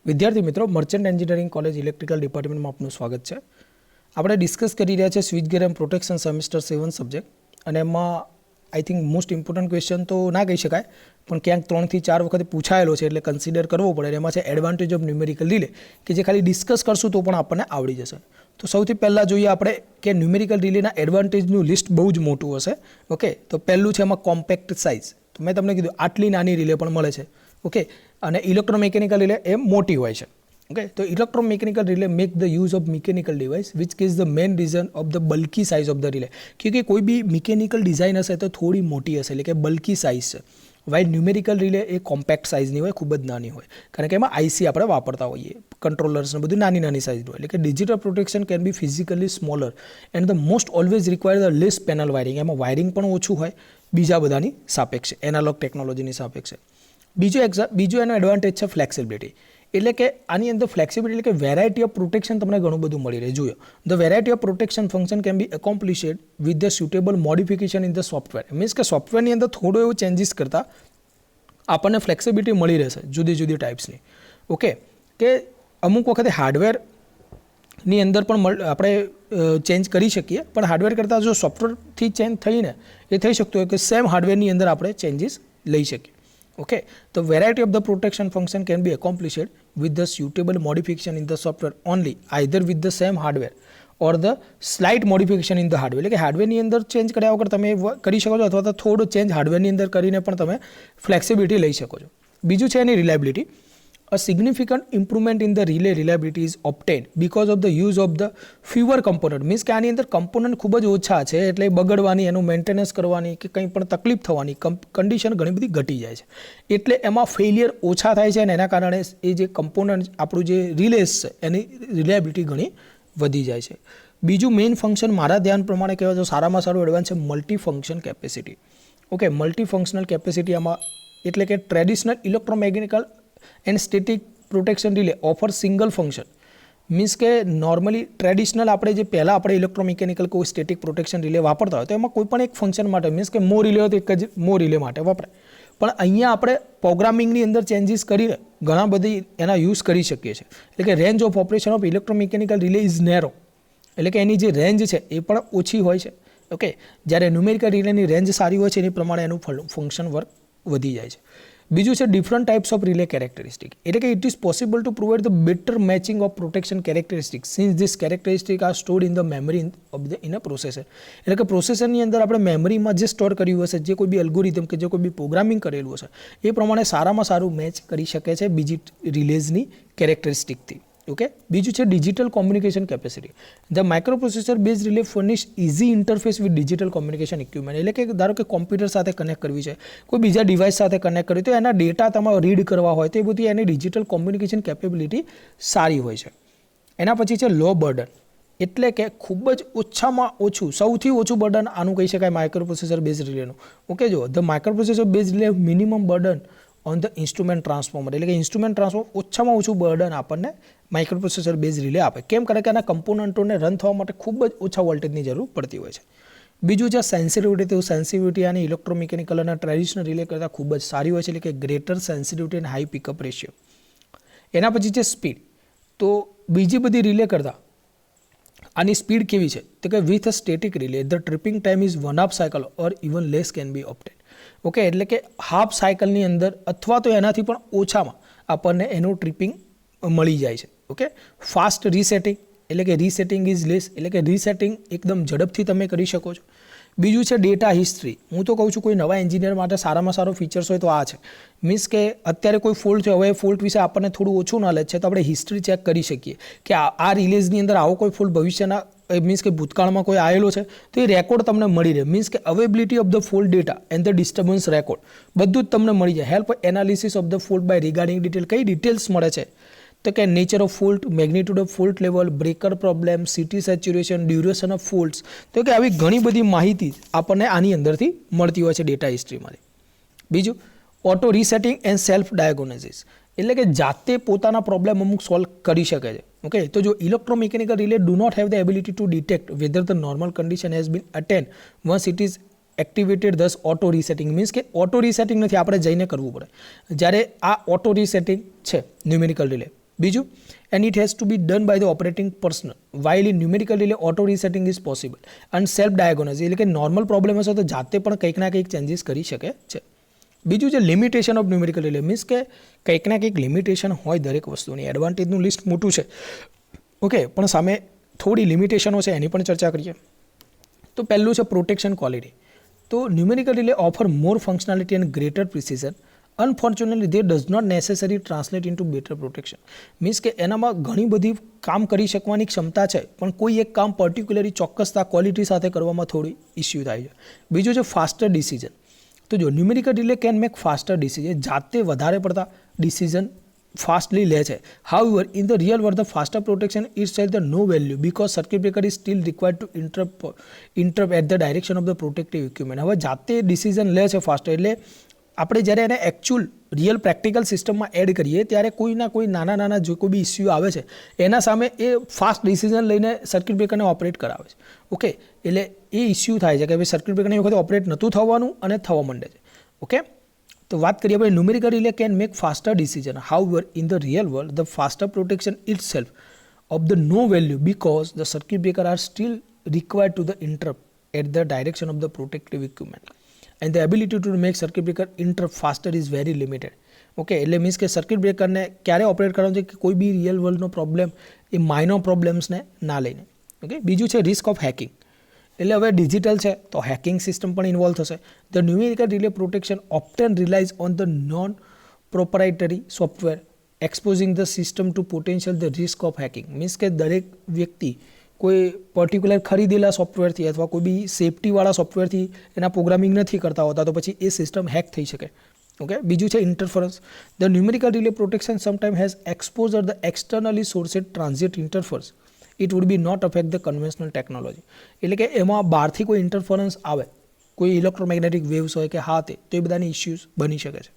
વિદ્યાર્થી મિત્રો, merchant engineering college electrical ડિપાર્ટમેન્ટમાં આપનું સ્વાગત છે. આપણે ડિસ્કસ કરી રહ્યા છે switch gear and protection semester 7 subject, અને એમાં I think most important question તો ના કહી શકાય, પણ ક્યાંક 3 થી 4 વખત પૂછાયેલો છે, એટલે કન્સિડર કરવો પડે. એમાં છે એડવાન્ટેજ ઓફ ન્યુમેરિકલ રિલે, કે જે ખાલી ડિસ્કસ કરશું તો પણ આપણને આવડી જશે. તો સૌથી પહેલાં જોઈએ આપણે કે ન્યુમેરિકલ રિલેના એડવાન્ટેજનું લિસ્ટ બહુ જ મોટું હશે. ઓકે, તો પહેલું છે એમાં કોમ્પેક્ટ સાઇઝ. તો મેં તમને કીધું આટલી નાની રિલે પણ મળે છે. ઓકે, અને ઇલેક્ટ્રોમિકેનિકલ રિલે એ મોટી હોય છે. ઓકે, તો electromechanical relay make the use of mechanical device which is the main reason of the bulky size of the relay. ક્योंकि કોઈ બી મિકેનિકલ ડિઝાઇન હશે તો થોડી મોટી હશે, એટલે કે બલ્કી સાઇઝ છે. વાઇલ ન્યુમેરિકલ રિલે એ કોમ્પેક્ટ સાઇઝની હોય, ખૂબ જ નાની હોય, કારણ કે એમાં આઈસી આપણે વાપરતા હોઈએ, કંટ્રોલર્સને બધું નાની સાઇઝનું હોય. એટલે કે digital protection can be physically smaller and the most always require the less panel wiring. એમાં વાયરિંગ પણ ઓછું હોય બીજા બધાની સાપેક્ષે, એનાલોગ ટેકનોલોજીની સાપેક્ષે. બીજો એનો એડવાન્ટેજ છે ફ્લેક્સિબિલિટી. એટલે કે આની અંદર ફ્લેક્સિબિલિટી એટલે કે વેરાયટી ઓફ પ્રોટેક્શન તમને ઘણું બધું મળી રહે. જોયો, the variety of protection function can be accomplished with the suitable modification in the software. Means કે સોફ્ટવેરની અંદર થોડું એવું ચેન્જીસ કરતાં આપણને ફ્લેક્સિબિલિટી મળી રહેશે જુદી જુદી ટાઈપ્સની. ઓકે, કે અમુક વખતે હાર્ડવેરની અંદર પણ આપણે ચેન્જ કરી શકીએ, પણ હાર્ડવેર કરતાં જો સોફ્ટવેરથી ચેન્જ થઈને એ થઈ શકતું હોય કે સેમ હાર્ડવેરની અંદર આપણે ચેન્જીસ લઈ શકીએ. Okay, the variety of the protection function can be accomplished with the suitable modification in the software only, either with the same hardware or the slight modification in the hardware. એટલે કે હાર્ડવેરની અંદર change કર્યા વગર તમે કરી શકો છો, અથવા તો થોડો ચેન્જ હાર્ડવેરની અંદર કરીને પણ તમે ફ્લેક્સિબિલિટી લઈ શકો છો. બીજું છે એની reliability. A significant improvement in the relay reliability is obtained because of the use of the fewer component. Means કે આની અંદર કમ્પોનન્ટ ખૂબ જ ઓછા છે, એટલે બગડવાની, એનું મેન્ટેનન્સ કરવાની કે કંઈ પણ તકલીફ થવાની કન્ડિશન ઘણી બધી ઘટી જાય છે. એટલે એમાં ફેલિયર ઓછા થાય છે, અને એના કારણે એ જે કમ્પોનન્ટ આપણું જે રિલેસ છે એની રિલાયબિલિટી ઘણી વધી જાય છે. બીજું મેઇન ફંક્શન મારા ધ્યાન પ્રમાણે કહેવાય તો સારામાં સારું એડવાન્સ છે multi function capacity. Okay, multi functional capacity આમાં એટલે કે traditional electromechanical and static protection relay offer single function. Means કે નોર્મલી ટ્રેડિશનલ આપણે જે પહેલાં આપણે ઇલેક્ટ્રોમિકેનિકલ કોઈ સ્ટેટિક પ્રોટેક્શન રિલે વાપરતા હોય તો એમાં કોઈ પણ એક ફંક્શન માટે, મીન્સ કે મો રિલે હોય તો એક જ મો રિલે માટે વપરાય. પણ અહીંયા આપણે પ્રોગ્રામિંગની અંદર ચેન્જીસ કરીને ઘણા બધી એના યુઝ કરી શકીએ છીએ. એટલે કે range of operation of electromechanical relay is narrow, એટલે કે એની જે રેન્જ છે એ પણ ઓછી હોય છે. ઓકે, જ્યારે ન્યુમેરિકલ રિલેની રેન્જ સારી હોય છે એની પ્રમાણે એનું ફંક્શન વર્ક વધી જાય છે. બીજું છે different types of relay characteristic. એટલે કે it is possible to provide the better matching of protection characteristic since this characteristic are stored in the memory of the in a processor. એટલે કે પ્રોસેસરની અંદર આપણે મેમરીમાં જે સ્ટોર કર્યું હશે, જે કોઈ બી અલ્ગોરિધમ કે જે કોઈ બી પ્રોગ્રામિંગ કરેલું હશે, એ પ્રમાણે સારામાં સારું મેચ કરી શકે છે બીજી રિલેઝની કેરેક્ટરિસ્ટિકથી. ઓકે, બીજું છે digital communication capacity. The microprocessor base relay furnish easy interface with digital communication equipment. એટલે કે ધારો કે કોમ્પ્યુટર સાથે કનેક્ટ કરવી છે, કોઈ બીજા ડિવાઇસ સાથે કનેક્ટ કરવી, તો એના ડેટા તમારે રીડ કરવા હોય તો એ બધી એની ડિજિટલ કોમ્યુનિકેશન કેપેબિલિટી સારી હોય છે. એના પછી છે લો બર્ડન. એટલે કે ખૂબ જ ઓછામાં ઓછું, સૌથી ઓછું બર્ડન આનું કહી શકાય માઇક્રોપ્રોસેસર બેઝ રિલેનું. ઓકે, જો the microprocessor base relay minimum burden on the instrument transformer. એટલે કે ઇન્સ્ટ્રુમેન્ટ ટ્રાન્સફોર્મર ઓછામાં ઓછું બર્ડન આપણને માઇક્રોપ્રોસેસર બેઝ રિલે આપે. કેમ? કારણ કે આના કમ્પોનન્ટોને રન થવા માટે ખૂબ જ ઓછા વોલ્ટેજની જરૂર પડતી હોય છે. બીજું છે સેન્સિટિવિટી. તો સેન્સિટિવિટી આની ઇલેક્ટ્રોમિકેનિકલ અને ટ્રેડિશનલ રિલે કરતાં ખૂબ જ સારી હોય છે, એટલે કે greater sensitivity and high pickup ratio. એના પછી છે સ્પીડ. તો બીજી બધી રિલે કરતાં આની સ્પીડ કેવી છે? તો કે with a static relay the tripping time is 1/2 cycle or even less can be obtain. Okay, એટલે કે હાફ સાયકલની અંદર અથવા તો એનાથી પણ ઓછામાં આપણને એનું ટ્રિપિંગ મળી જાય છે. Okay, fast resetting. એટલે કે રીસેટિંગ ઇઝ લેસ, એટલે કે રીસેટિંગ એકદમ ઝડપથી તમે કરી શકો છો. બીજું છે ડેટા હિસ્ટ્રી. હું તો કહું છું કોઈ નવા એન્જિનિયર માટે સારામાં સારો ફીચર્સ હોય તો આ છે. મીન્સ કે અત્યારે કોઈ ફોલ્ટ થયો, હવે ફોલ્ટ વિશે આપણને થોડું ઓછું નોલેજ છે, તો આપણે હિસ્ટ્રી ચેક કરી શકીએ કે આ રિલેઝની અંદર આવો કોઈ ફોલ્ટ ભવિષ્યના મીન્સ કે ભૂતકાળમાં કોઈ આવેલો છે તો એ રેકોર્ડ તમને મળી રહે. મીન્સ કે availability of the fault data and the disturbance record બધું જ તમને મળી જાય. Help analysis of the fault by regarding detail. કઈ ડિટેલ્સ મળે છે? તો કે nature of fault, magnitude of fault level, breaker problem, CT saturation, duration of faults. તો કે આવી ઘણી બધી માહિતી આપણને આની અંદરથી મળતી હોય છે ડેટા હિસ્ટ્રીમાંથી. બીજું auto resetting and self diagnosis. એટલે કે જાતે પોતાના પ્રોબ્લેમ અમુક સોલ્વ કરી શકે છે. ઓકે, તો જો electromechanical relay do not have the ability to detect whether the normal condition has been attend once it is activated, thus auto resetting. Means કે ઓટો રીસેટિંગ નથી, આપણે જઈને કરવું પડે. જ્યારે આ ઓટો રીસેટિંગ છે ન્યુમેરિકલ રિલે, બીજું, and it has to be done by the operating person while in numerical relay auto resetting is possible and self diagnose, એટલે કે નોર્મલ પ્રોબ્લેમ હશે તો જાતે પણ કંઈક ના કંઈક ચેન્જીસ કરી શકે છે. બીજું છે limitation of numerical relay, means કે કંઈક ના કંઈક લિમિટેશન હોય દરેક વસ્તુની. એડવાન્ટેજનું લિસ્ટ મોટું છે, ઓકે, પણ સામે થોડી લિમિટેશનો છે એની પણ ચર્ચા કરીએ. તો પહેલું છે પ્રોટેક્શન ક્વોલિટી. તો numerical relay offer more functionality and greater precision. Unfortunately they does not necessary translate into better protection. Means કે એનામાં ઘણી બધી કામ કરી શકવાની ક્ષમતા છે, પણ કોઈ એક કામ પર્ટિક્યુલરલી ચોક્કસતા ક્વોલિટી સાથે કરવામાં થોડી ઇસ્યુ થાય છે. બીજું છે ફાસ્ટર ડિસિઝન. તો જો numerical relay can make faster decision, જાતે વધારે પડતા ડિસિઝન ફાસ્ટલી લે છે. However in the real world the faster protection is self the no value because circuit breaker is still required to interrupt at the direction of the protective equipment. હવે જાતે decision લે છે faster, એટલે આપણે જ્યારે એને એકચ્યુઅલ રિયલ પ્રેક્ટિકલ સિસ્ટમમાં add કરીએ ત્યારે કોઈના કોઈ નાના જો કોઈ બી ઇસ્યુ આવે છે એના સામે એ ફાસ્ટ ડિસિઝન લઈને સર્કિટ બ્રેકરને ઓપરેટ કરાવે છે. ઓકે, એટલે એ ઇસ્યુ થાય છે કે ભાઈ સર્કિટ બ્રેકરની વખતે ઓપરેટ નહોતું થવાનું અને થવા માંડે છે. ઓકે, તો વાત કરીએ આપણે numerical relay can make faster decision. However in the real world the faster protection it self of the no value because the circuit breaker are still required to the interrupt at the direction of the protective equipment and the ability to make circuit breaker interrupt faster is very limited. Okay, એટલે means કે circuit બ્રેકરને ક્યારે operate કરવાનું છે કે કોઈ બી real વર્લ્ડનો problem એ minor પ્રોબ્લેમ્સને ના લઈને. Okay, બીજું છે રિસ્ક ઓફ હેકિંગ. એટલે હવે ડિજિટલ છે તો હેકિંગ સિસ્ટમ પણ ઇન્વોલ્વ થશે. The numerical relay protection often relies on the non proprietary software exposing the system to potential the risk of hacking. Means કે દરેક વ્યક્તિ કોઈ પર્ટિક્યુલર ખરીદેલા સોફ્ટવેરથી અથવા કોઈ બી સેફટીવાળા સોફ્ટવેરથી એના પ્રોગ્રામિંગ નથી કરતા હોતા તો પછી એ સિસ્ટમ હેક થઈ શકે. ઓકે, બીજું છે interference. The numerical relay protection sometime has exposure the externally sourced transit interference. It would be not affect the conventional technology. એટલે કે એમાં બહારથી કોઈ ઇન્ટરફરન્સ આવે, કોઈ ઇલેક્ટ્રોમેગ્નેટિક વેવ્સ હોય કે હા તે, તો એ બધાની ઇસ્યુઝ બની શકે છે.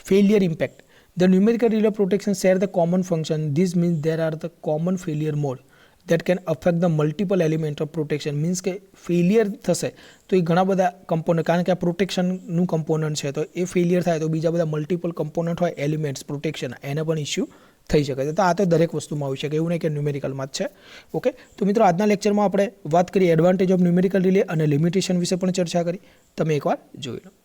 Failure impact. The numerical relay protection share the common function. This means there are the common failure mode that can affect the multiple element of protection. Means કે ફેલિયર થશે તો એ ઘણા બધા કમ્પોનન્ટ, કારણ કે આ પ્રોટેક્શનનું કમ્પોનન્ટ છે તો એ ફેલિયર થાય તો બીજા બધા મલ્ટિપલ કમ્પોનન્ટ હોય એલિમેન્ટ્સ પ્રોટેક્શન, એને પણ ઇસ્યુ થઈ શકે છે. તો આ તો દરેક વસ્તુમાં આવી શકે, એવું નહીં કે ન્યુમેરિકલમાં જ છે. ઓકે, તો મિત્રો આજના લેક્ચરમાં આપણે વાત કરી એડવાન્ટેજ ઓફ ન્યુમેરિકલ રિલે અને લિમિટેશન વિશે પણ ચર્ચા કરી. તમે એકવાર જોઈ લો.